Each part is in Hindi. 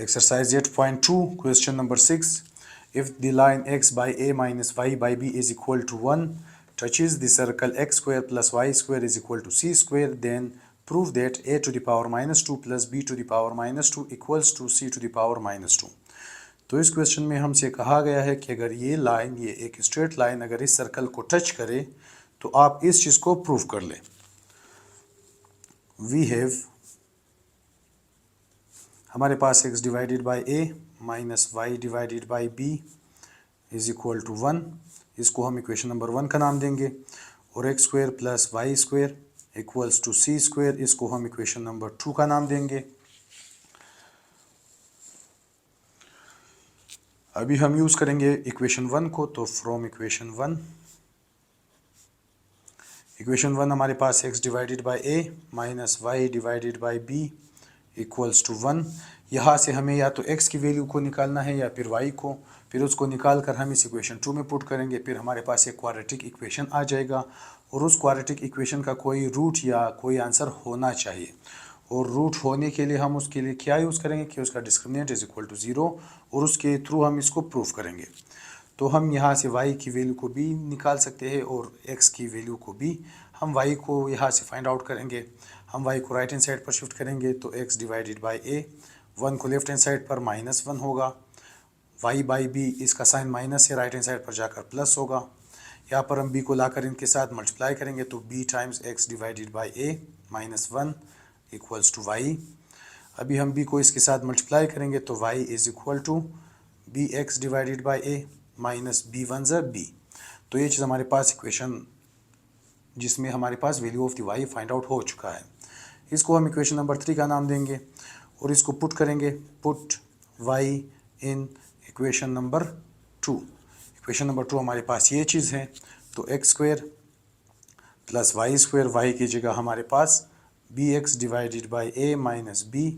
Exercise 8.2, question number 6. If the line x by a minus y by b is equal to 1 touches the circle x square plus y square is equal to c square, then prove that a to the power minus 2 plus b to the power minus 2 equals to c to the power minus 2. तो इस क्वेश्चन में हमसे कहा गया है कि अगर ये लाइन, ये एक स्ट्रेट लाइन अगर इस सर्कल को टच करे तो आप इस चीज़ को प्रूव कर लें. वी हैव, हमारे पास x divided by a minus Y divided by b is equal to 1. इसको हम इक्वेशन नंबर 1 का नाम देंगे. और x square plus Y square equals to c square, इसको हम इक्वेशन नंबर 2 का नाम देंगे. अभी हम यूज़ करेंगे इक्वेशन 1 को. तो फ्रॉम इक्वेशन 1 हमारे पास x divided by a minus Y divided by b equals to 1. यहाँ से हमें या तो x की वैल्यू को निकालना है या फिर y को, फिर उसको निकाल कर हम इस इक्वेशन 2 में पुट करेंगे. फिर हमारे पास एक क्वाड्रेटिक इक्वेशन आ जाएगा और उस क्वाड्रेटिक इक्वेशन का कोई रूट या कोई आंसर होना चाहिए. और रूट होने के लिए हम उसके लिए क्या यूज़ करेंगे कि उसका डिस्क्रिमिनेंट इज इक्वल टू 0 और उसके थ्रू हम इसको प्रूफ करेंगे. तो हम यहाँ से y की वैल्यू को भी निकाल सकते हैं और x की वैल्यू को भी. हम y को यहाँ से फाइंड आउट करेंगे. हम y को राइट हैंड साइड पर शिफ्ट करेंगे तो x डिवाइडेड बाई a, 1 को लेफ्ट हैंड साइड पर -1 होगा. y बाई b, इसका साइन माइनस है, राइट हैंड साइड पर जाकर प्लस होगा. यहाँ पर हम b को लाकर इनके साथ मल्टीप्लाई करेंगे तो b times x divided by a minus 1 equals to y. अभी हम b को इसके साथ मल्टीप्लाई करेंगे तो y is equal to bx divided by a minus b one ज़ा b. तो ये चीज़ हमारे पास इक्वेशन जिसमें हमारे पास value of the y find out हो चुका है. इसको हम इक्वेशन नंबर 3 का नाम देंगे और इसको पुट करेंगे. Put y in equation number 2. Equation number 2 हमारे पास ये चीज़ है. तो x square plus Y square, y की जगह हमारे पास bx divided by a minus b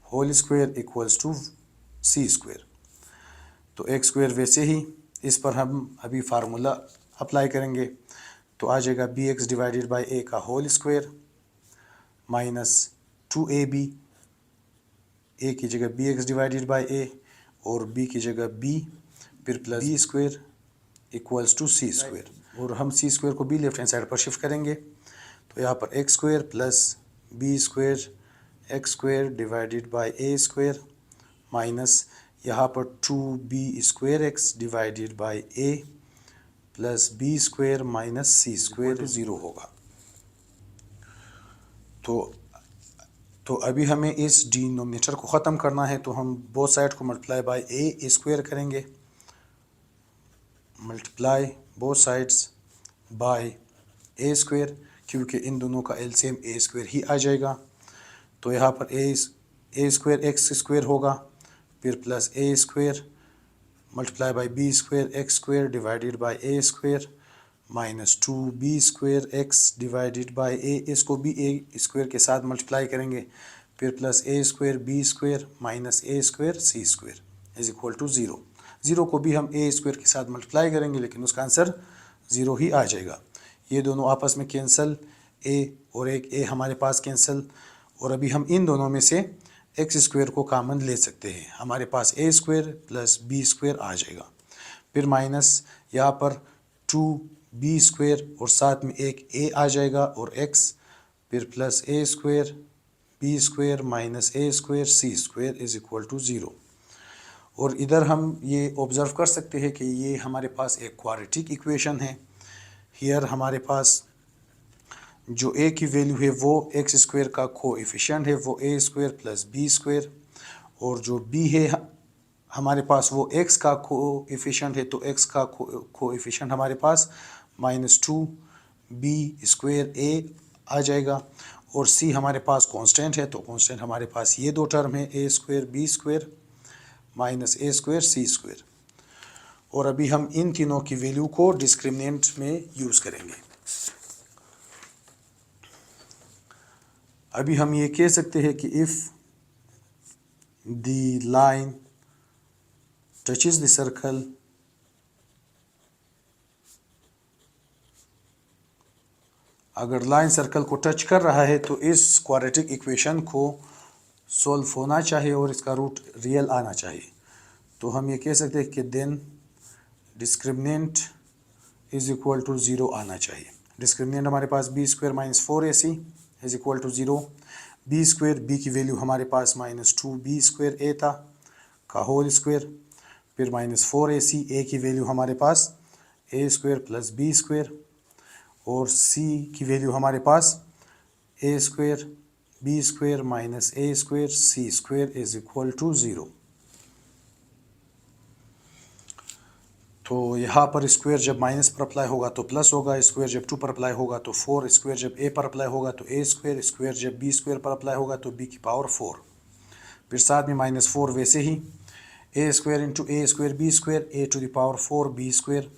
whole square equals to c square. तो x स्क्वायर वैसे ही इस पर हम अभी फार्मूला अप्लाई करेंगे तो आ जाएगा bx डिवाइडेड बाई a का whole square minus 2ab, a की जगह bx डिवाइडेड बाई a और b की जगह b, फिर plus b square equals to c square. और हम c स्क्वायर को भी लेफ्ट हैंड साइड पर शिफ्ट करेंगे तो यहाँ पर x square plus b square x square divided by a square minus यहाँ पर 2b square x divided by a plus b square minus c square 0 होगा. तो अभी हमें इस डिनोमिनेटर को ख़त्म करना है तो हम बोथ साइड को मल्टीप्लाई बाई a स्क्वायर करेंगे. Multiply both sides by a square, क्योंकि इन दोनों का एलसीएम a स्क्वायर ही आ जाएगा. तो यहाँ पर a स्क्वायर x स्क्वायर होगा, फिर plus a square multiply by b square x square divided by a square minus 2b square x divided by a, इसको भी a स्क्वायर के साथ मल्टीप्लाई करेंगे. फिर plus a square b square minus a square c square is equal to 0. 0 को भी हम a स्क्वायर के साथ मल्टीप्लाई करेंगे लेकिन उसका आंसर 0 ही आ जाएगा. ये दोनों आपस में कैंसिल, a और एक a हमारे पास कैंसिल. और अभी हम इन दोनों में से x स्क्वायर को कॉमन ले सकते हैं. हमारे पास a square plus b square आ जाएगा. फिर माइनस यहाँ पर 2b स्क्वायर और साथ में एक a आ जाएगा और x, फिर plus a square b square minus a square c square is equal to 0. और इधर हम ये ऑब्ज़र्व कर सकते हैं कि ये हमारे पास एक क्वाड्रेटिक इक्वेशन है. हियर हमारे पास जो a की वैल्यू है वो x स्क्वायर का कोएफिशिएंट है, वो a square plus b square, और जो b है हमारे पास वो x का कोएफिशिएंट है. तो x का कोएफिशिएंट हमारे पास माइनस 2b स्क्वायर a आ जाएगा. और c हमारे पास कांस्टेंट है, तो कांस्टेंट हमारे पास ये दो टर्म है, a square b square minus a square c square. और अभी हम इन तीनों की वैल्यू को डिस्क्रिमिनेंट में यूज़ करेंगे. अभी हम ये कह सकते हैं कि if the line touches the circle अगर लाइन सर्कल को टच कर रहा है तो इस क्वाड्रेटिक इक्वेशन को सॉल्व होना चाहिए और इसका रूट रियल आना चाहिए। तो हम ये कह सकते हैं कि then discriminant is equal to 0 आना चाहिए। डिस्क्रिमिनेंट हमारे पास B square minus 4ac is equal to 0। B square, B की वैल्यू हमारे पास -2b स्क्वायर ए था का होल स्क्वायर, फिर -4ac, ए की वैल्यू हमारे पास A square plus B square, और c की वैल्यू हमारे पास A square B square minus A square C square is equal to 0। तो यहाँ पर स्क्वायर जब माइनस पर अप्लाई होगा तो प्लस होगा, स्क्वायर जब 2 पर अप्लाई होगा तो 4, स्क्वायर जब a पर अप्लाई होगा तो a स्क्वायर, स्क्वायर जब b स्क्वायर पर अप्लाई होगा तो b की पावर 4, फिर साथ में -4 वैसे ही a square into a square B square a to the power 4 b square,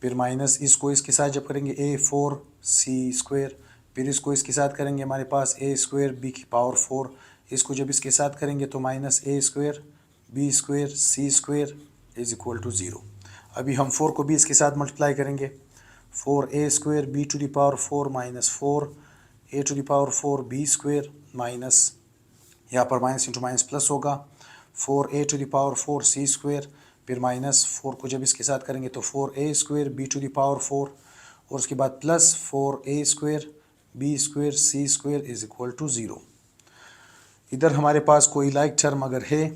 फिर माइनस इसको इसके साथ जब करेंगे a4 c स्क्वायर, फिर इसको इसके साथ करेंगे हमारे पास a स्क्वायर b की पावर 4, इसको जब इसके साथ करेंगे तो -a square b square c square is equal to 0। अभी हम 4 को 20 के साथ मल्टीप्लाई करेंगे, 4a square b to the power 4 minus 4a to the power 4 b square minus, यहाँ पर माइनस इंटू माइनस प्लस होगा, 4a to the power 4 c square, फिर -4 को जब इसके साथ करेंगे तो 4a square b to the power 4, और उसके बाद plus 4a square b square c square is equal to 0। इधर हमारे पास कोई लाइक टर्म अगर है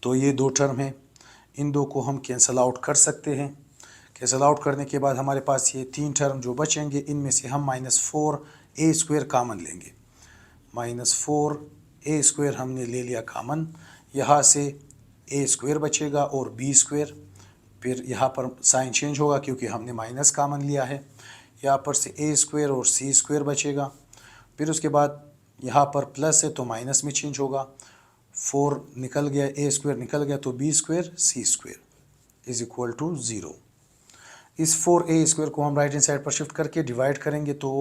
तो ये दो टर्म है, इन दो को हम कैंसल आउट कर सकते हैं। कैंसल आउट करने के बाद हमारे पास ये 3 टर्म जो बचेंगे, इनमें से हम -4a स्क्वायर कामन लेंगे। -4a स्क्वायर हमने ले लिया कामन, यहाँ से a स्क्वायर बचेगा और b स्क्वायर, फिर यहाँ पर साइन चेंज होगा क्योंकि हमने माइनस कामन लिया है, यहाँ पर से a स्क्वायर और c स्क्वायर बचेगा, फिर उसके बाद यहाँ पर प्लस है तो माइनस में चेंज होगा, 4 निकल गया, a स्क्वायर निकल गया तो b square c square is equal to 0। इस 4a स्क्वायर को हम राइट हैंड साइड पर शिफ्ट करके डिवाइड करेंगे तो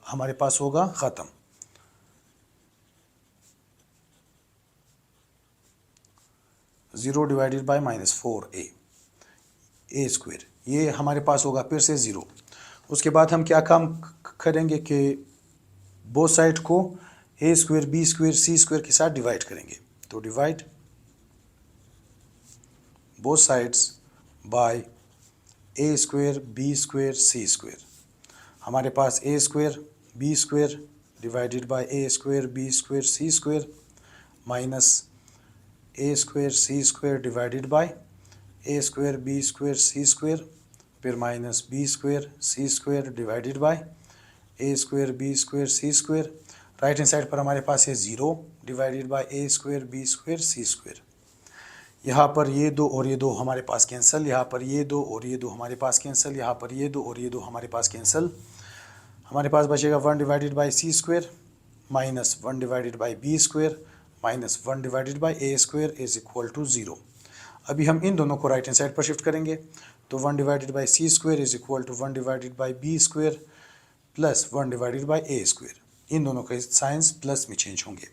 हमारे पास होगा ख़त्म। 0 divided by -4a a square, ये हमारे पास होगा फिर से 0। उसके बाद हम क्या काम करेंगे कि बोथ साइड को a square b square c square के साथ डिवाइड करेंगे, तो divide both sides by a square b square c square, हमारे पास a square b square divided by a square b square c square minus a square c square divided by a square b square c square, फिर minus b square c square divided by a square b square c square. Right hand side पर हमारे पास है 0 divided by a square b square c square. यहाँ पर ये दो और ये दो हमारे पास कैंसिल, यहाँ पर ये दो और ये दो हमारे पास कैंसिल, यहाँ पर ये दो और ये दो हमारे पास कैंसिल। हमारे पास बचेगा 1 divided by c square minus 1 divided by b square minus 1 divided by a square is equal to 0। अभी हम इन दोनों को राइट हैंड साइड पर शिफ्ट करेंगे तो 1 divided by c square is equal to 1 divided by b square plus 1 divided by a square, इन दोनों के साइंस प्लस में चेंज होंगे,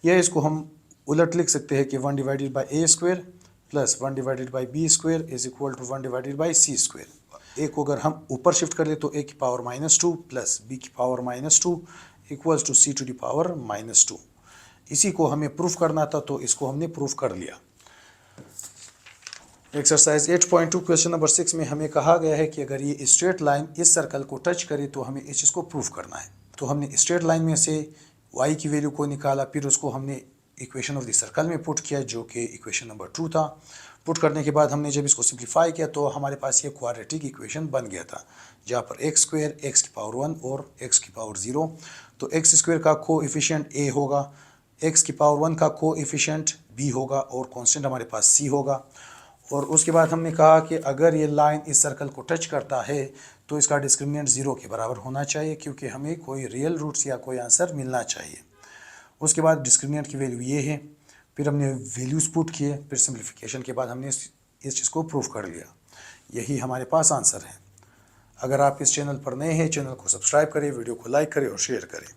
या इसको हम उलट लिख सकते हैं कि 1 divided by a square plus 1 divided by b square is equal to 1 divided by c square. a को अगर हम ऊपर शिफ्ट कर ले तो a की पावर -2 प्लस b की power -2 equals to c to the power -2। इसी को हमें प्रूफ करना था तो इसको हमने प्रूफ कर लिया। एक्सरसाइज 8.2 क्वेश्चन नंबर 6 में हमें कहा गया है कि अगर ये स्ट्रेट लाइन इस सर्कल को टच करे तो हमें इस चीज़ को प्रूफ करना है। तो हमने स्ट्रेट लाइन में से y की वैल्यू को निकाला, फिर उसको हमने इक्वेशन ऑफ द सर्कल में पुट किया जो कि इक्वेशन नंबर 2 था। पुट करने के बाद हमने जब इसको सिंप्लीफाई किया तो हमारे पास ये क्वाड्रेटिक इक्वेशन बन गया था, जहाँ पर x स्क्वायर x की पावर 1 और x की पावर 0, तो x स्क्वायर का कोएफिशिएंट a होगा, x की पावर 1 का कोएफिशिएंट b होगा और कांस्टेंट हमारे पास c होगा। और उसके बाद हमने कहा कि अगर ये लाइन इस सर्कल को टच करता है तो इसका डिस्क्रिमिनेंट 0 के बराबर होना चाहिए क्योंकि हमें कोई रियल रूट्स या कोई आंसर मिलना चाहिए। उसके बाद डिस्क्रिमिनेंट की वैल्यू ये है, फिर हमने वैल्यूज़ पुट किए, फिर सिंप्लीफिकेशन के बाद हमने इस चीज़ को प्रूफ कर लिया। यही हमारे पास आंसर है। अगर आप इस चैनल पर नए हैं, चैनल को सब्सक्राइब करें, वीडियो को लाइक करें और शेयर करें।